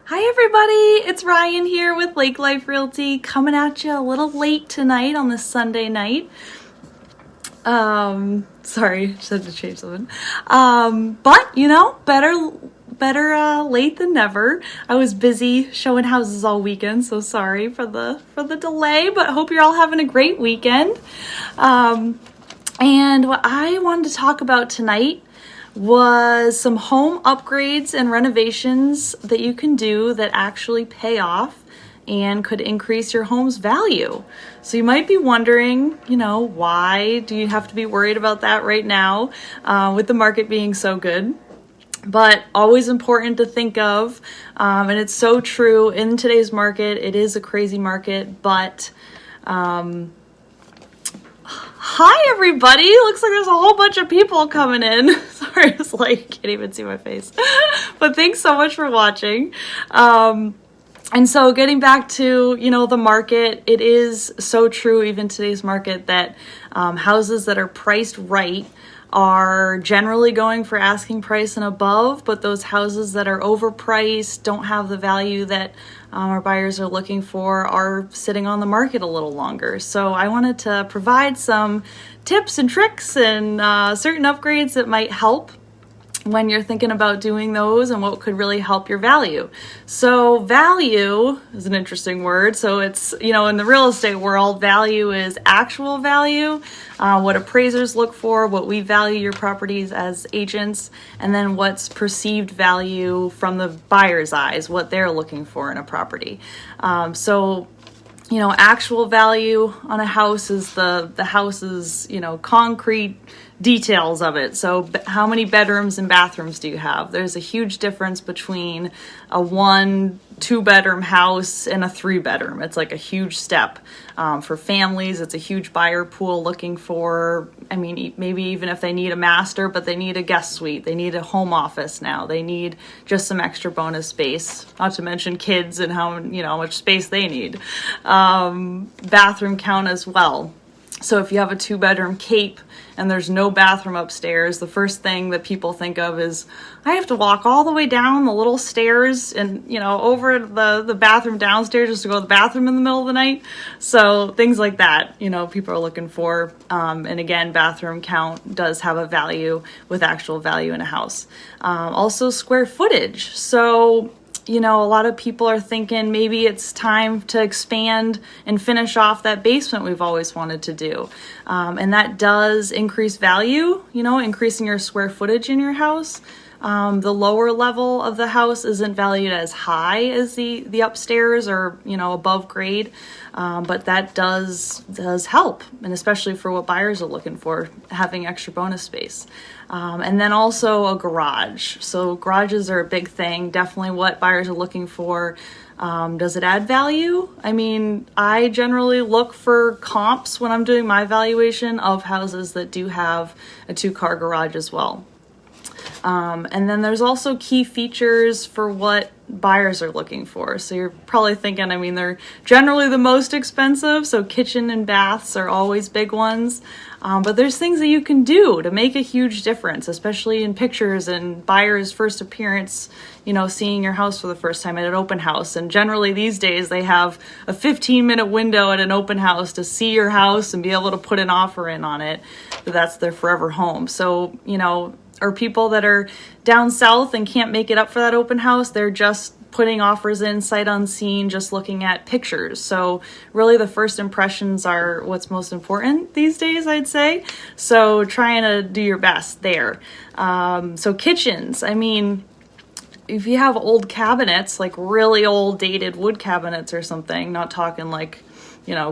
Hi everybody, it's Ryan here with Lake Life Realty, coming at you a little late tonight on this Sunday night. Sorry, just had to change something. But you know, better late than never. I was busy showing houses all weekend, so sorry for the delay, but hope you're all having a great weekend. And what I wanted to talk about tonight was some home upgrades and renovations that you can do that actually pay off and could increase your home's value. So you might be wondering, why do you have to be worried about that right now with the market being so good? But always important to think of, and it's so true in today's market. It is a crazy market, but hi everybody! Looks like there's a whole bunch of people coming in. Sorry, it's like can't even see my face. But thanks so much for watching. And so getting back to, the market, it is so true even today's market that houses that are priced right are generally going for asking price and above, but those houses that are overpriced, don't have the value that our buyers are looking for, are sitting on the market a little longer. So I wanted to provide some tips and tricks and certain upgrades that might help when you're thinking about doing those and what could really help your value. So value is an interesting word. So it's, in the real estate world, value is actual value, what appraisers look for, what we value your properties as agents, and then what's perceived value from the buyer's eyes, what they're looking for in a property. Actual value on a house is the house's, concrete details of it. So how many bedrooms and bathrooms do you have? There's a huge difference between a 1-2 bedroom house and a 3-bedroom. It's like a huge step. For families, it's a huge buyer pool looking for, maybe even if they need a master, but they need a guest suite. They need a home office now. They need just some extra bonus space, not to mention kids and how much space they need. Bathroom count as well. So if you have a 2-bedroom cape and there's no bathroom upstairs, the first thing that people think of is, I have to walk all the way down the little stairs and, over the bathroom downstairs just to go to the bathroom in the middle of the night. So things like that, people are looking for. And again, bathroom count does have a value with actual value in a house. Also square footage. So a lot of people are thinking maybe it's time to expand and finish off that basement we've always wanted to do. And that does increase value, increasing your square footage in your house. The lower level of the house isn't valued as high as the upstairs or, above grade. But that does help, and especially for what buyers are looking for, having extra bonus space. And then also a garage. So garages are a big thing, definitely what buyers are looking for. Does it add value? I generally look for comps when I'm doing my valuation of houses that do have a 2-car garage as well. And then there's also key features for what buyers are looking for. So you're probably thinking, they're generally the most expensive. So kitchen and baths are always big ones. But there's things that you can do to make a huge difference, especially in pictures and buyers' first appearance, seeing your house for the first time at an open house. And generally these days they have a 15-minute window at an open house to see your house and be able to put an offer in on it. That's their forever home. So, or people that are down south and can't make it up for that open house, they're just putting offers in sight unseen, just looking at pictures. So really the first impressions are what's most important these days, I'd say. So trying to do your best there. So kitchens, if you have old cabinets, like really old dated wood cabinets or something, not talking like,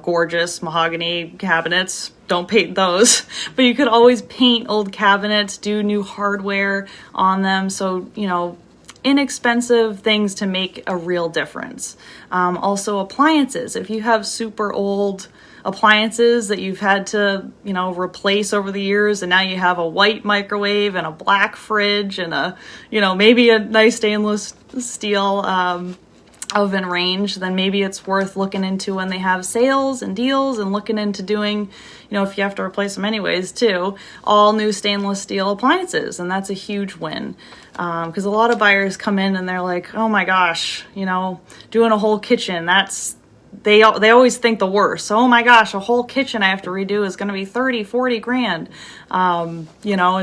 gorgeous mahogany cabinets, don't paint those, but you could always paint old cabinets, do new hardware on them. So, inexpensive things to make a real difference. Also appliances. If you have super old appliances that you've had to, replace over the years, and now you have a white microwave and a black fridge and maybe a nice stainless steel, in range, then maybe it's worth looking into when they have sales and deals, and looking into doing, if you have to replace them anyways too, all new stainless steel appliances. And that's a huge win, because a lot of buyers come in and they're like, oh my gosh, doing a whole kitchen, they always think the worst. So, oh my gosh, a whole kitchen I have to redo is going to be 30, 40 grand. And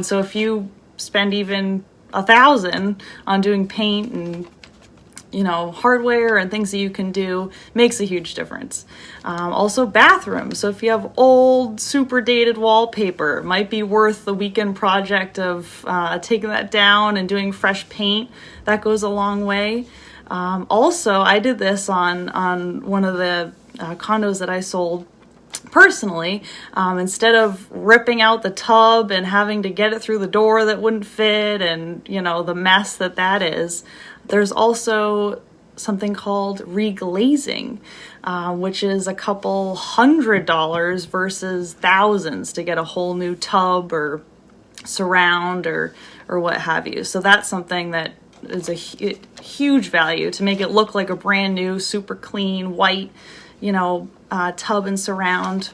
so if you spend even $1,000 on doing paint and hardware and things that you can do, makes a huge difference. Also bathrooms. So if you have old, super dated wallpaper, it might be worth the weekend project of taking that down and doing fresh paint. That goes a long way. Also, I did this on one of the condos that I sold personally. Instead of ripping out the tub and having to get it through the door that wouldn't fit, and the mess that is, there's also something called reglazing, which is a couple $100 versus thousands to get a whole new tub or surround or what have you. So that's something that is a huge value, to make it look like a brand new, super clean, white, tub and surround,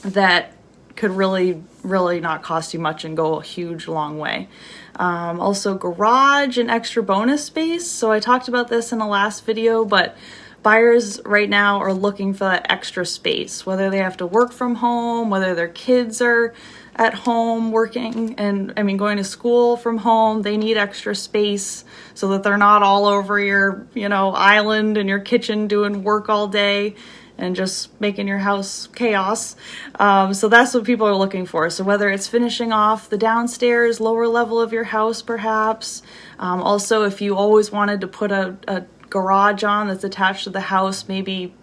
that could really, really not cost you much and go a huge long way. Also garage and extra bonus space. So I talked about this in the last video, but buyers right now are looking for that extra space, whether they have to work from home, whether their kids are at home working and going to school from home. They need extra space so that they're not all over your island and your kitchen doing work all day and just making your house chaos. So that's what people are looking for. So whether it's finishing off the downstairs, lower level of your house perhaps. Also, if you always wanted to put a garage on that's attached to the house, maybe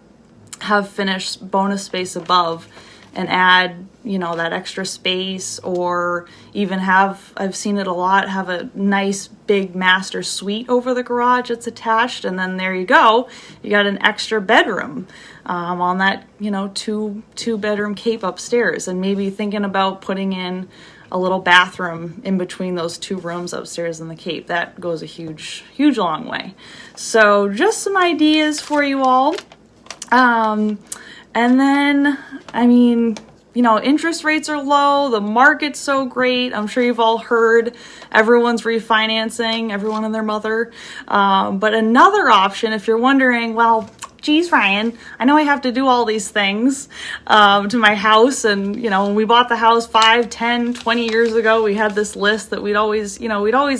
have finished bonus space above and add, that extra space, or even I've seen it a lot, have a nice big master suite over the garage that's attached, and then there you go, you got an extra bedroom on that, 2-bedroom cape upstairs, and maybe thinking about putting in a little bathroom in between those 2 rooms upstairs in the cape. That goes a huge, huge long way. So just some ideas for you all. And then, interest rates are low, the market's so great. I'm sure you've all heard everyone's refinancing, everyone and their mother. But another option, if you're wondering, well, geez, Ryan, I know I have to do all these things to my house. And, when we bought the house 5, 10, 20 years ago, we had this list that we'd always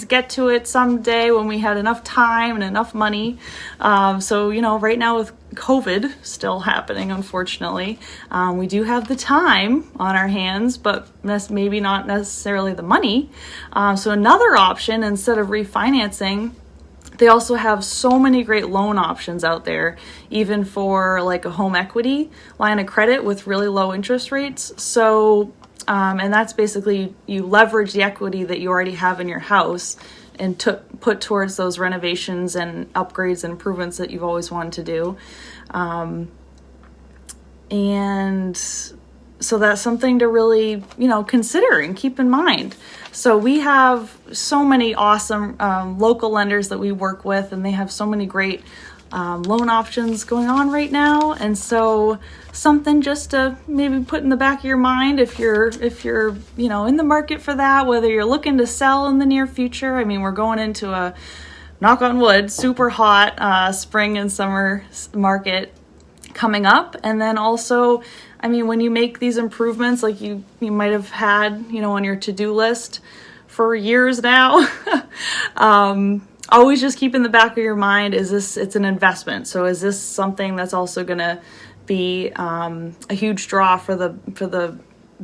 get to it someday when we had enough time and enough money. So, right now with COVID still happening, unfortunately, we do have the time on our hands, but maybe not necessarily the money. So another option, instead of refinancing, they also have so many great loan options out there, even for like a home equity line of credit with really low interest rates. So, and that's basically you leverage the equity that you already have in your house and put towards those renovations and upgrades and improvements that you've always wanted to do. And so that's something to really, consider and keep in mind. So we have so many awesome local lenders that we work with, and they have so many great loan options going on right now. And so something just to maybe put in the back of your mind if you're in the market for that, whether you're looking to sell in the near future. We're going into a, knock on wood, super hot spring and summer market coming up. And then also, when you make these improvements, like you might have had, on your to-do list for years now, always just keep in the back of your mind, it's an investment. So is this something that's also going to be a huge draw for the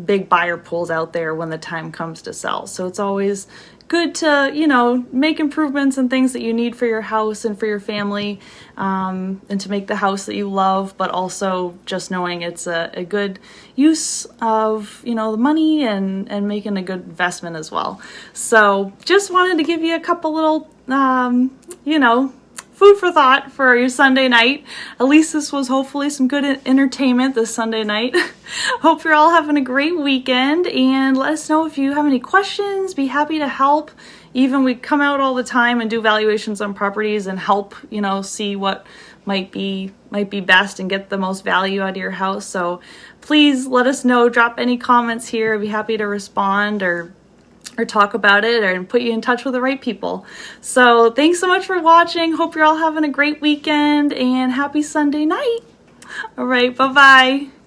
big buyer pools out there when the time comes to sell? So it's always good to, make improvements and things that you need for your house and for your family, and to make the house that you love, but also just knowing it's a good use of, the money and making a good investment as well. So just wanted to give you a couple little, food for thought for your Sunday night. At least this was hopefully some good entertainment this Sunday night. Hope you're all having a great weekend, and let us know if you have any questions. Be happy to help. Even we come out all the time and do valuations on properties and help, see what might be best and get the most value out of your house. So please let us know. Drop any comments here. I'd be happy to respond or talk about it and put you in touch with the right people. So thanks so much for watching. Hope you're all having a great weekend and happy Sunday night. All right, bye-bye.